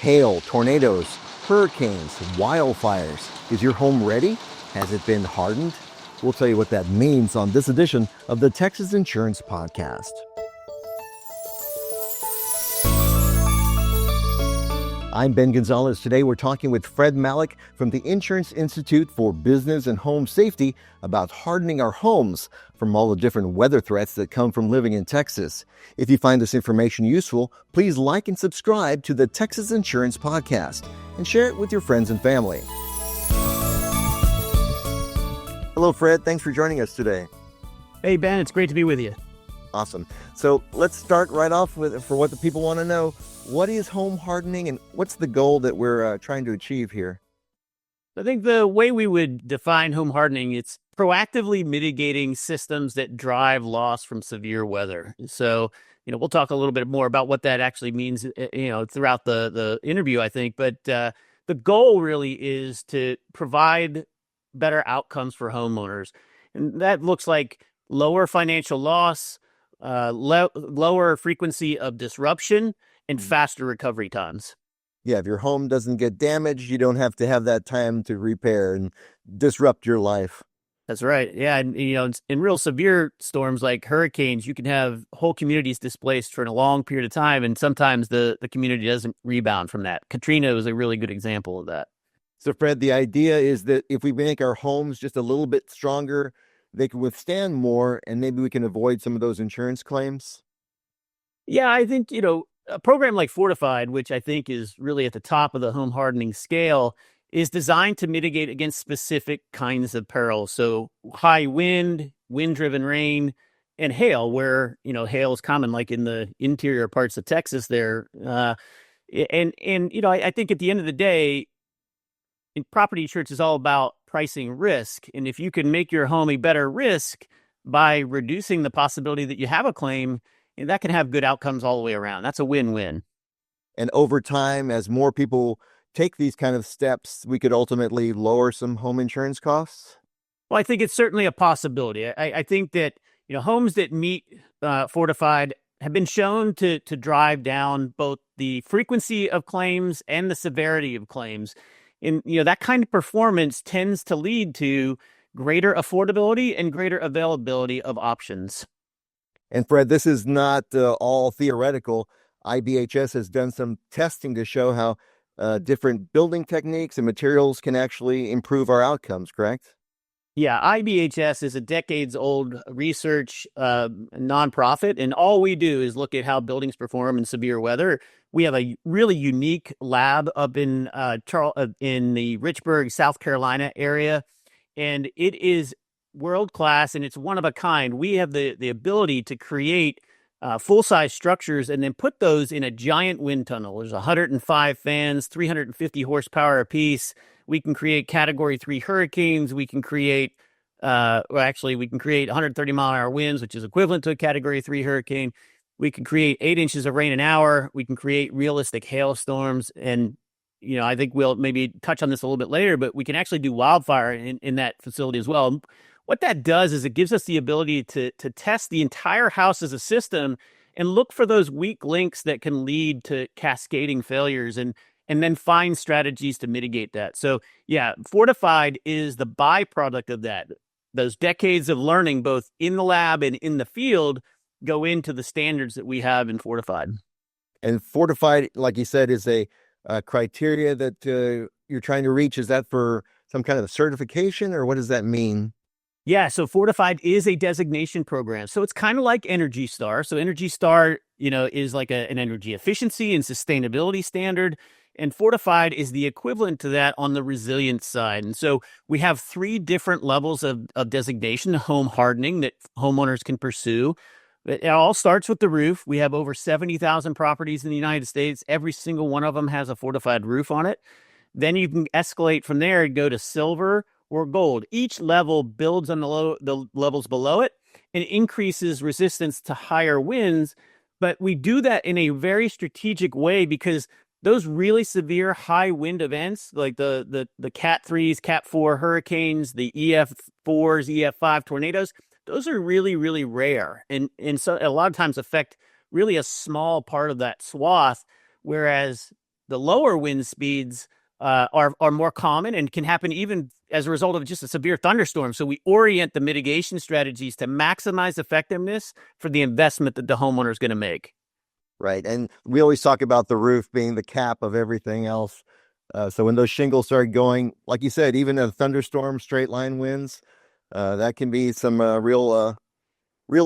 Hail, tornadoes, hurricanes, wildfires. Is your home ready? Has it been hardened? We'll tell you what that means on this edition of the Texas Insurance Podcast. I'm Ben Gonzalez. Today we're talking with Fred Malek from the Insurance Institute for Business and Home Safety about hardening our homes from all the different weather threats that come from living in Texas. If you find this information useful, please like and subscribe to the Texas Insurance Podcast and share it with your friends and family. Hello, Fred. Thanks for joining us today. Hey, Ben. It's great to be with you. Awesome. So let's start right off with, for what the people want to know, what is home hardening and what's the goal that we're trying to achieve here? I think the way we would define home hardening, it's proactively mitigating systems that drive loss from severe weather. So, we'll talk a little bit more about what that actually means, throughout the interview, I think. But the goal really is to provide better outcomes for homeowners. And that looks like lower financial loss, lower frequency of disruption, and faster recovery times. Yeah, if your home doesn't get damaged, you don't have to have that time to repair and disrupt your life. That's right. Yeah. And, in real severe storms like hurricanes, you can have whole communities displaced for a long period of time. And sometimes the community doesn't rebound from that. Katrina was a really good example of that. So, Fred, the idea is that if we make our homes just a little bit stronger, they can withstand more, and maybe we can avoid some of those insurance claims. Yeah, I think, a program like Fortified, which I think is really at the top of the home hardening scale, is designed to mitigate against specific kinds of perils. So high wind, wind-driven rain, and hail, where, hail is common, like in the interior parts of Texas there. I think at the end of the day, property insurance is all about pricing risk. And if you can make your home a better risk by reducing the possibility that you have a claim, that can have good outcomes all the way around. That's a win-win. And over time, as more people take these kind of steps, we could ultimately lower some home insurance costs? Well, I think it's certainly a possibility. I think that, homes that meet Fortified have been shown to drive down both the frequency of claims and the severity of claims. And, that kind of performance tends to lead to greater affordability and greater availability of options. And Fred, this is not all theoretical. IBHS has done some testing to show how different building techniques and materials can actually improve our outcomes, correct? Yeah, IBHS is a decades-old research nonprofit, and all we do is look at how buildings perform in severe weather. We have a really unique lab up in the Richburg, South Carolina area, and it is world-class, and it's one of a kind. We have the ability to create full-size structures and then put those in a giant wind tunnel. There's 105 fans, 350 horsepower apiece. We can create Category 3 hurricanes. We can create, we can create 130-mile-an-hour winds, which is equivalent to a Category 3 hurricane. We can create 8 inches of rain an hour. We can create realistic hailstorms. And, I think we'll maybe touch on this a little bit later, but we can actually do wildfire in that facility as well. What that does is it gives us the ability to test the entire house as a system and look for those weak links that can lead to cascading failures and then find strategies to mitigate that. So, yeah, Fortified is the byproduct of that. Those decades of learning, both in the lab and in the field, go into the standards that we have in Fortified. And Fortified, like you said, is a criteria that you're trying to reach. Is that for some kind of certification, or what does that mean? Yeah, so Fortified is a designation program. So it's kind of like Energy Star. So Energy Star, is like an energy efficiency and sustainability standard. And Fortified is the equivalent to that on the resilience side. And so we have 3 different levels of designation, home hardening, that homeowners can pursue. It all starts with the roof. We have over 70,000 properties in the United States. Every single one of them has a fortified roof on it. Then you can escalate from there and go to silver or gold. Each level builds on the levels below it and increases resistance to higher winds. But we do that in a very strategic way because those really severe high wind events, like the Cat 3s, Cat 4 hurricanes, the EF 4s, EF 5 tornadoes, those are really, really rare. And so a lot of times affect really a small part of that swath, whereas The lower wind speeds are more common and can happen even as a result of just a severe thunderstorm. So we orient the mitigation strategies to maximize effectiveness for the investment that the homeowner is going to make. Right. And we always talk about the roof being the cap of everything else. So when those shingles start going, like you said, even a thunderstorm, straight line winds, that can be some real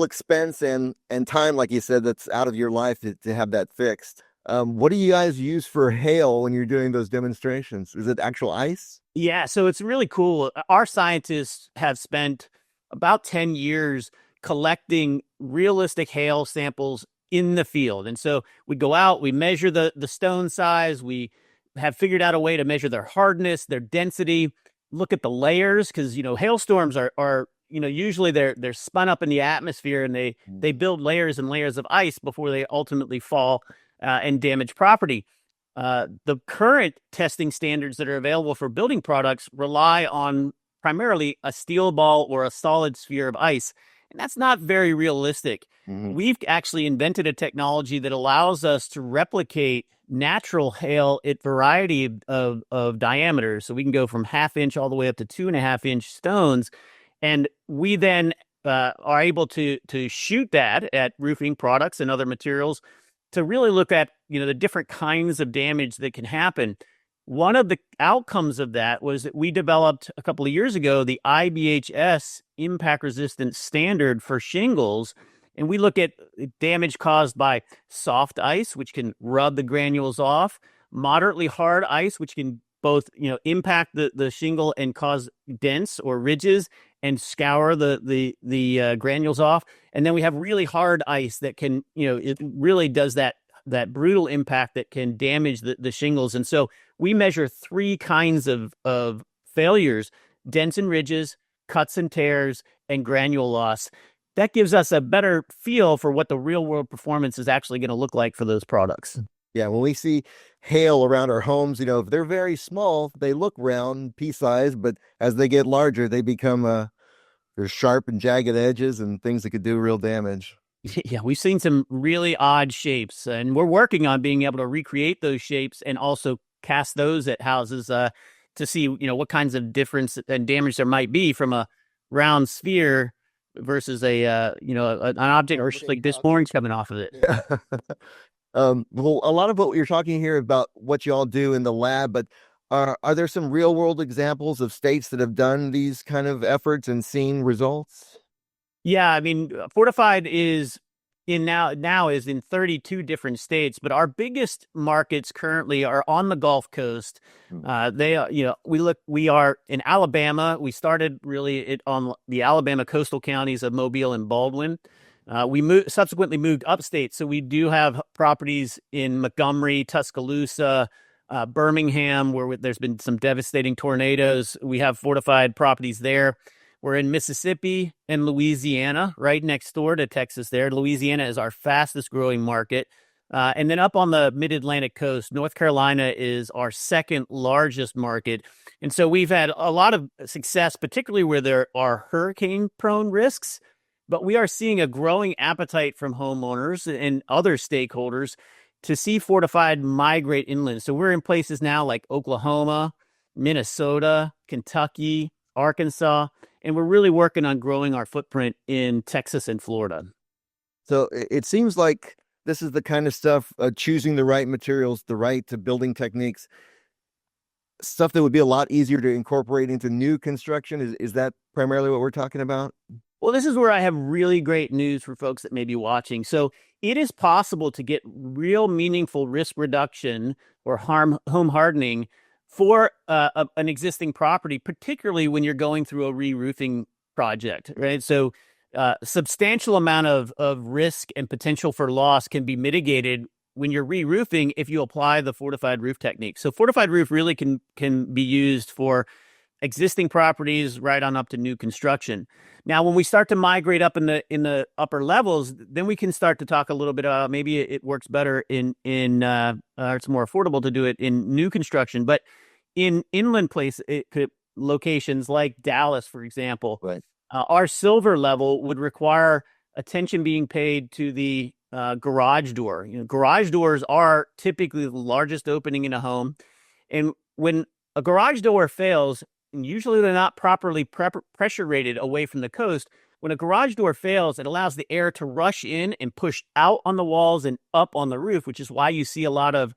expense and time, like you said, that's out of your life to have that fixed. What do you guys use for hail when you're doing those demonstrations? Is it actual ice? Yeah, so it's really cool. Our scientists have spent about 10 years collecting realistic hail samples in the field. And so we go out, we measure the stone size, we have figured out a way to measure their hardness, their density, look at the layers, because hailstorms are usually they're spun up in the atmosphere, and they build layers and layers of ice before they ultimately fall and damage property. The current testing standards that are available for building products rely on primarily a steel ball or a solid sphere of ice, and that's not very realistic. Mm-hmm. We've actually invented a technology that allows us to replicate natural hail at variety of diameters. So we can go from 1/2 inch all the way up to 2.5 inch stones. And we then are able to shoot that at roofing products and other materials to really look at the different kinds of damage that can happen. One of the outcomes of that was that we developed a couple of years ago the IBHS impact resistant standard for shingles. And we look at damage caused by soft ice, which can rub the granules off, moderately hard ice, which can both impact the shingle and cause dents or ridges and scour the granules off. And then we have really hard ice that can, it really does that brutal impact that can damage the shingles. And so we measure 3 kinds of failures: dents and ridges, cuts and tears, and granule loss. That gives us a better feel for what the real world performance is actually going to look like for those products. Yeah, when we see hail around our homes, if they're very small, they look round, pea-sized, but as they get larger, they become there's sharp and jagged edges and things that could do real damage. Yeah, we've seen some really odd shapes, and we're working on being able to recreate those shapes and also cast those at houses to see, what kinds of difference and damage there might be from a round sphere versus an object or like this orange coming off of it. Yeah. Well, a lot of what you're talking here about what you all do in the lab, but are there some real world examples of states that have done these kind of efforts and seen results? Yeah, I mean, Fortified is is in 32 different states, but our biggest markets currently are on the Gulf Coast. We are in Alabama. We started really on the Alabama coastal counties of Mobile and Baldwin. We subsequently moved upstate, so we do have properties in Montgomery, Tuscaloosa, Birmingham, where there's been some devastating tornadoes. We have Fortified properties there. We're in Mississippi and Louisiana, right next door to Texas there. Louisiana is our fastest growing market. And then up on the mid-Atlantic coast, North Carolina is our second largest market. And so we've had a lot of success, particularly where there are hurricane-prone risks. But we are seeing a growing appetite from homeowners and other stakeholders to see Fortified migrate inland. So we're in places now like Oklahoma, Minnesota, Kentucky, Arkansas, and we're really working on growing our footprint in Texas and Florida. So it seems like this is the kind of stuff, choosing the right materials, the right building techniques, stuff that would be a lot easier to incorporate into new construction. Is that primarily what we're talking about? Well, this is where I have really great news for folks that may be watching. So it is possible to get real meaningful risk reduction or home hardening for an existing property, particularly when you're going through a re-roofing project, right? So substantial amount of risk and potential for loss can be mitigated when you're re-roofing if you apply the Fortified Roof technique. So Fortified Roof really can be used for existing properties right on up to new construction. Now, when we start to migrate up in the upper levels, then we can start to talk a little bit about maybe it works better or it's more affordable to do it in new construction. But in inland locations like Dallas, for example, Right. Our silver level would require attention being paid to the garage door. Garage doors are typically the largest opening in a home. And when a garage door fails, and usually they're not properly pressure rated away from the coast, when a garage door fails, it allows the air to rush in and push out on the walls and up on the roof, which is why you see a lot of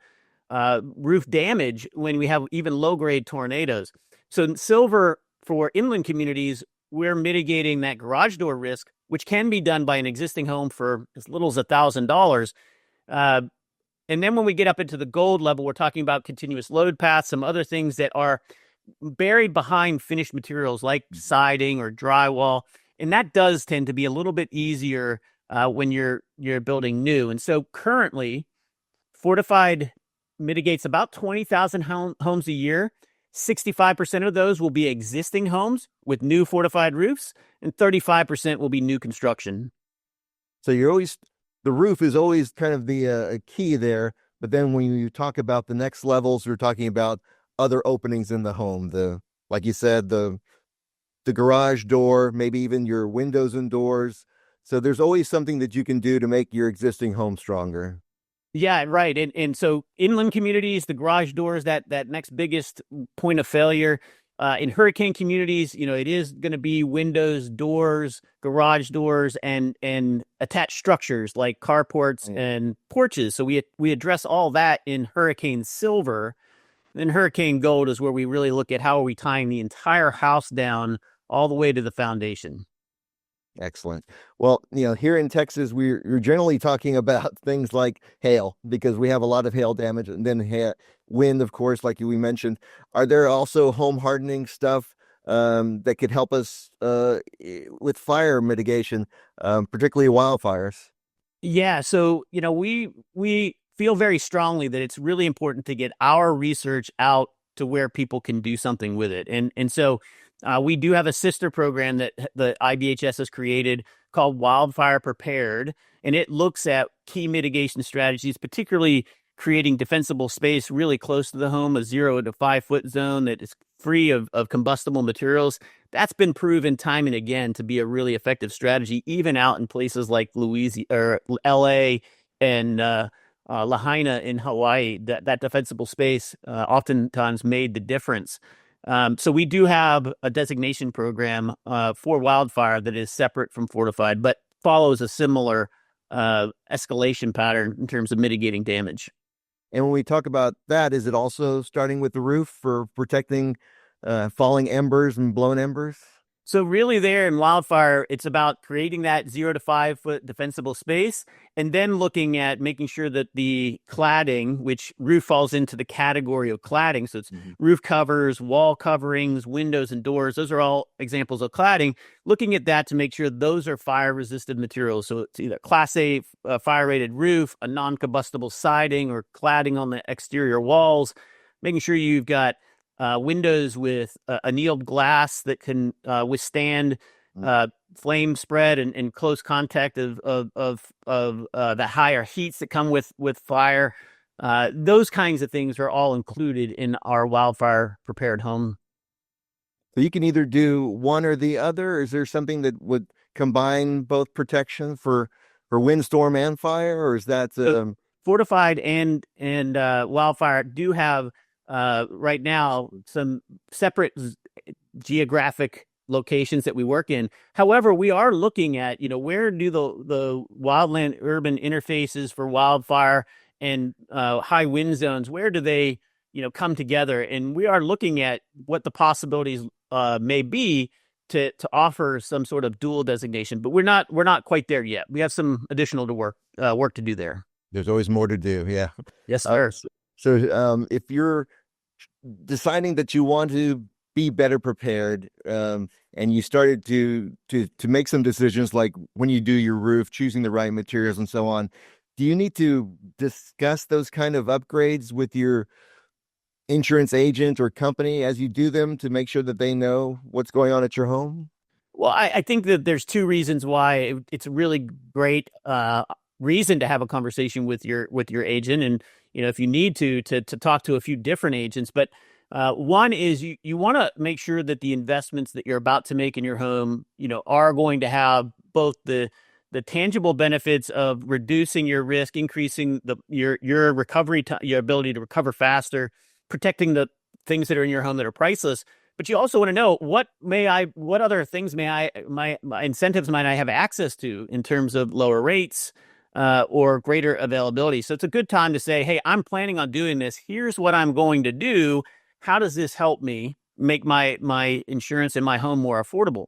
roof damage when we have even low-grade tornadoes. So in Silver, for inland communities, we're mitigating that garage door risk, which can be done by an existing home for as little as $1,000. And then when we get up into the gold level, we're talking about continuous load paths, some other things that are buried behind finished materials like siding or drywall. And that does tend to be a little bit easier when you're building new. And so currently, Fortified mitigates about 20,000 homes a year. 65% of those will be existing homes with new fortified roofs, and 35% will be new construction. So the roof is always kind of the key there. But then when you talk about the next levels, we're talking about other openings in the home. Like you said, the garage door, maybe even your windows and doors. So there's always something that you can do to make your existing home stronger. Yeah, right. And so inland communities, the garage doors, that next biggest point of failure. In hurricane communities, it is going to be windows, doors, garage doors, and attached structures like carports and porches. So we address all that in Hurricane Silver. Then Hurricane Gold is where we really look at how are we tying the entire house down all the way to the foundation. Excellent. Well, here in Texas, we're generally talking about things like hail because we have a lot of hail damage, and then wind, of course, like we mentioned. Are there also home hardening stuff that could help us with fire mitigation, particularly wildfires? Yeah. So, we feel very strongly that it's really important to get our research out to where people can do something with it. And so we do have a sister program that the IBHS has created called Wildfire Prepared, and it looks at key mitigation strategies, particularly creating defensible space really close to the home, a 0 to 5 foot zone that is free of combustible materials. That's been proven time and again to be a really effective strategy, even out in places like Louisiana or LA and Lahaina in Hawaii. That defensible space oftentimes made the difference. So we do have a designation program for wildfire that is separate from Fortified, but follows a similar escalation pattern in terms of mitigating damage. And when we talk about that, is it also starting with the roof for protecting falling embers and blown embers? So really there in wildfire, it's about creating that 0 to 5 foot defensible space, and then looking at making sure that the cladding, which roof falls into the category of cladding. So it's roof covers, wall coverings, windows and doors. Those are all examples of cladding. Looking at that to make sure those are fire resistant materials. So it's either Class A fire rated roof, a non-combustible siding, or cladding on the exterior walls. Making sure you've got windows with annealed glass that can withstand flame spread and close contact of the higher heats that come with fire. Those kinds of things are all included in our wildfire prepared home. So you can either do one or the other. Or is there something that would combine both protection for windstorm and fire, or is that Fortified and wildfire do have right now some separate geographic locations that we work in. However, we are looking at, where do the wildland urban interfaces for wildfire and high wind zones, where do they, come together? And we are looking at what the possibilities may be to offer some sort of dual designation, but we're not quite there yet. We have some additional work to do there. There's always more to do. Yeah. Yes, sir. So if you're deciding that you want to be better prepared, and you started to make some decisions, like when you do your roof, choosing the right materials and so on, do you need to discuss those kind of upgrades with your insurance agent or company as you do them to make sure that they know what's going on at your home? Well, I think that there's two reasons why it's a really great reason to have a conversation with your agent, and if you need to talk to a few different agents. But one is you want to make sure that the investments that you're about to make in your home, are going to have both the the tangible benefits of reducing your risk, increasing your recovery time, your ability to recover faster, protecting the things that are in your home that are priceless. But you also want to know what other things my incentives might I have access to in terms of lower rates or greater availability. So it's a good time to say, hey, I'm planning on doing this. Here's what I'm going to do. How does this help me make my insurance in my home more affordable?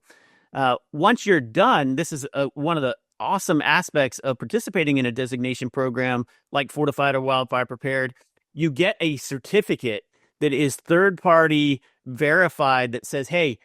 Once you're done, this is one of the awesome aspects of participating in a designation program like Fortified or Wildfire Prepared. You get a certificate that is third-party verified that says, hey,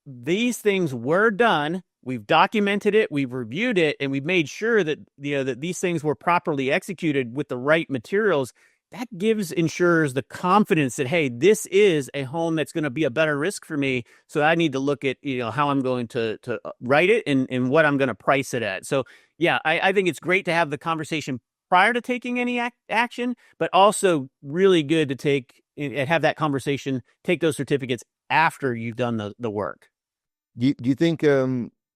these things were done. We've documented it, we've reviewed it, and we've made sure that that these things were properly executed with the right materials. That gives insurers the confidence that, hey, this is a home that's going to be a better risk for me. So I need to look at, how I'm going to write it and what I'm going to price it at. So yeah, I think it's great to have the conversation prior to taking any action, but also really good to have that conversation, take those certificates after you've done the work. Do you think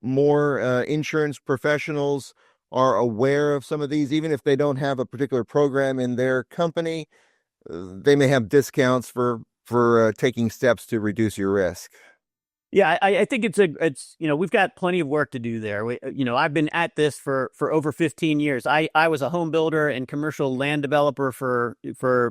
more insurance professionals are aware of some of these, even if they don't have a particular program in their company? They may have discounts for taking steps to reduce your risk. Yeah, I think it's we've got plenty of work to do there. I've been at this for over 15 years. I was a home builder and commercial land developer for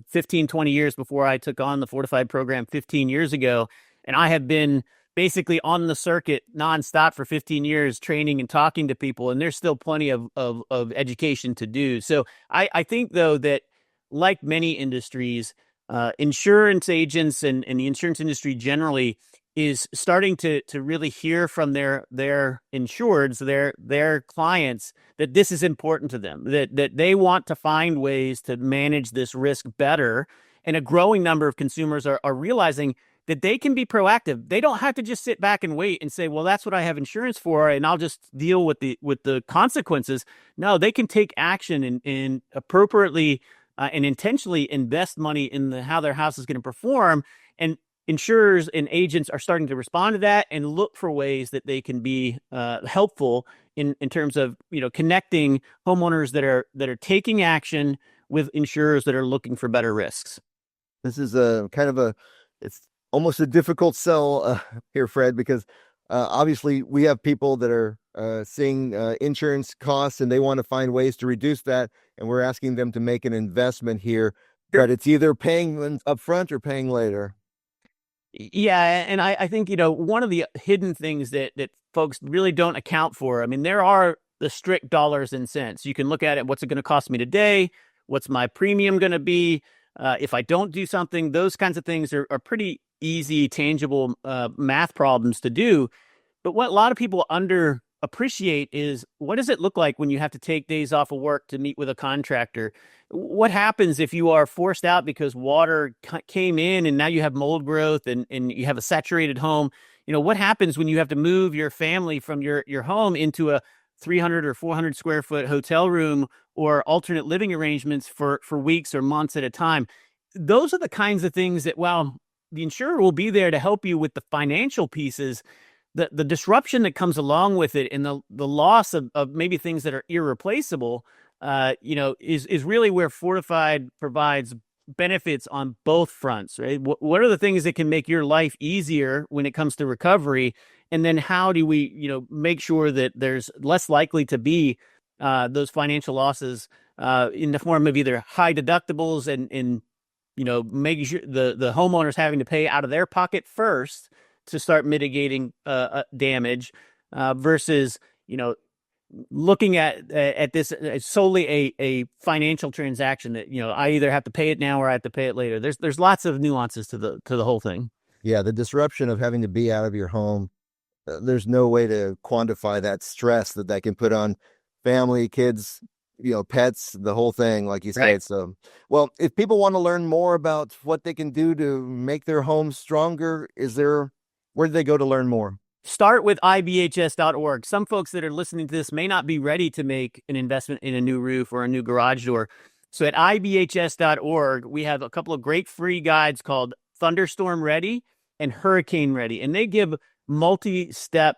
15, 20 years before I took on the Fortified program 15 years ago. And I have been basically on the circuit nonstop for 15 years, training and talking to people. And there's still plenty of education to do. So I think, though, that like many industries, insurance agents and the insurance industry generally is starting to really hear from their insureds, their clients, that this is important to them, that they want to find ways to manage this risk better. And a growing number of consumers are realizing that they can be proactive. They don't have to just sit back and wait and say, well, that's what I have insurance for, and I'll just deal with the consequences. No, they can take action and appropriately and intentionally invest money in how their house is going to perform. And insurers and agents are starting to respond to that and look for ways that they can be helpful in terms of connecting homeowners that are taking action with insurers that are looking for better risks. This is it's almost a difficult sell here, Fred, because obviously we have people that are seeing insurance costs and they want to find ways to reduce that, and we're asking them to make an investment here. But it's either paying up front or paying later. Yeah, and I think one of the hidden things that folks really don't account for. I mean, there are the strict dollars and cents. You can look at it. What's it going to cost me today? What's my premium going to be if I don't do something? Those kinds of things are pretty easy, tangible math problems to do. But what a lot of people underappreciate is, what does it look like when you have to take days off of work to meet with a contractor? What happens if you are forced out because water came in and now you have mold growth and you have a saturated home? What happens when you have to move your family from your home into a 300 or 400 square foot hotel room or alternate living arrangements for weeks or months at a time? Those are the kinds of things that, while the insurer will be there to help you with the financial pieces, the disruption that comes along with it and the loss of maybe things that are irreplaceable, is really where Fortified provides benefits on both fronts, right? What are the things that can make your life easier when it comes to recovery? And then how do we, make sure that there's less likely to be those financial losses in the form of either high deductibles and making sure the homeowner's having to pay out of their pocket first to start mitigating damage versus, looking at this as solely a financial transaction that, I either have to pay it now or I have to pay it later. There's lots of nuances to the whole thing. Yeah, the disruption of having to be out of your home, there's no way to quantify that stress that can put on family, kids, pets, the whole thing, like you said. Right. So, well, if people want to learn more about what they can do to make their homes stronger, where do they go to learn more? Start with ibhs.org. Some folks that are listening to this may not be ready to make an investment in a new roof or a new garage door. So at ibhs.org, we have a couple of great free guides called Thunderstorm Ready and Hurricane Ready. And they give multi-step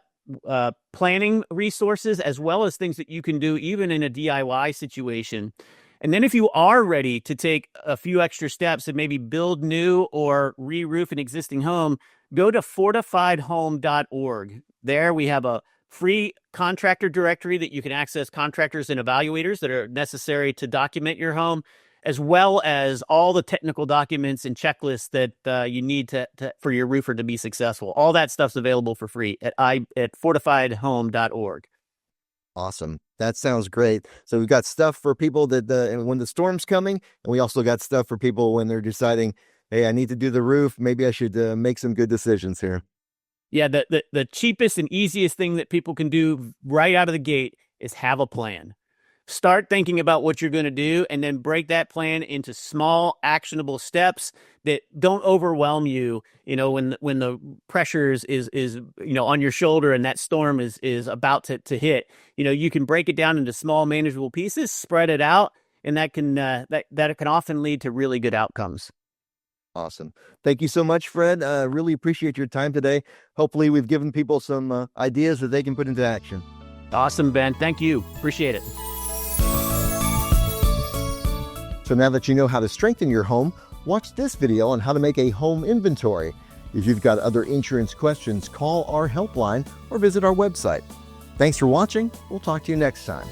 planning resources as well as things that you can do even in a DIY situation. And then if you are ready to take a few extra steps and maybe build new or re-roof an existing home, go to fortifiedhome.org. There we have a free contractor directory that you can access contractors and evaluators that are necessary to document your home, as well as all the technical documents and checklists that you need for your roofer to be successful. All that stuff's available for free at fortifiedhome.org. Awesome. That sounds great. So we've got stuff for people that when the storm's coming, and we also got stuff for people when they're deciding, hey, I need to do the roof. Maybe I should make some good decisions here. Yeah, the cheapest and easiest thing that people can do right out of the gate is have a plan. Start thinking about what you're going to do and then break that plan into small, actionable steps that don't overwhelm you, when the pressure is on your shoulder and that storm is about to hit. You can break it down into small, manageable pieces, spread it out, and that can often lead to really good outcomes. Awesome. Thank you so much, Fred. Really appreciate your time today. Hopefully we've given people some ideas that they can put into action. Awesome, Ben. Thank you. Appreciate it. So now that you know how to strengthen your home, watch this video on how to make a home inventory. If you've got other insurance questions, call our helpline or visit our website. Thanks for watching. We'll talk to you next time.